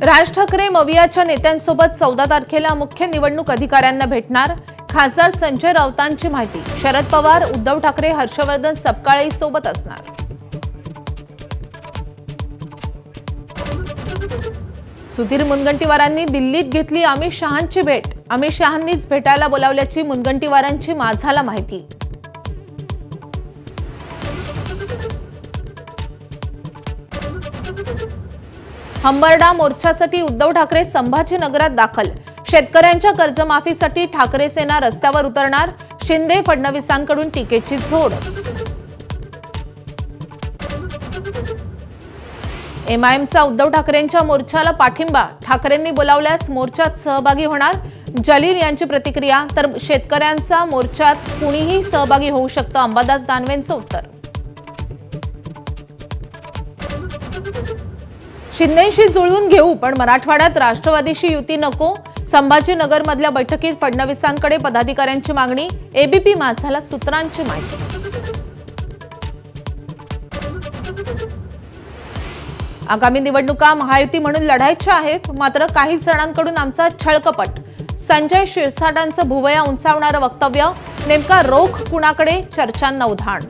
राज ठाकरे मवियाच्या नेत्यांसोबत 14 तारखेला मुख्य निवडणूक अधिकाऱ्यांना भेटणार। खासदार संजय राऊतांची माहिती। शरद पवार, उद्धव ठाकरे, हर्षवर्धन सपकाळे सोबत असणार। सुधीर मुनगंटीवारांनी दिल्लीत घेतली अमित शहांची भेट। अमित शहांनीच भेटायला बोलावल्याची मुनगंटीवारांची माझाला माहिती। हंबरडा मोर्चासाठी उद्धव ठाकरे संभाजीनगरात दाखल। शेतकऱ्यांच्या कर्जमाफीसाठी ठाकरे सेना रस्त्यावर उतरणार। शिंदे फडणवीसांकडून टीकेची झोड। एमआयएमचा उद्धव ठाकरेंच्या मोर्चाला पाठिंबा। ठाकरेंनी बोलावल्यास मोर्चात सहभागी होणार। जलील यांची प्रतिक्रिया। तर शेतकऱ्यांचा मोर्चात कुणीही सहभागी होऊ शकतं, अंबादास दानवेंचं उत्तर। शिंदेशी जुळवून घेऊ, पण मराठवाड्यात राष्ट्रवादीशी युती नको। संभाजीनगरमधल्या बैठकीत फडणवीसांकडे पदाधिकाऱ्यांची मागणी। एबीपी माझाला सूत्रांची माहिती। आगामी निवडणुका महायुती म्हणून लढायच्या आहेत, मात्र काही जणांकडून आमचा छळकपट। संजय शिरसाटांचं भुवया उंचावणारं वक्तव्य। नेमका रोख कुणाकडे, चर्चांना उधाण।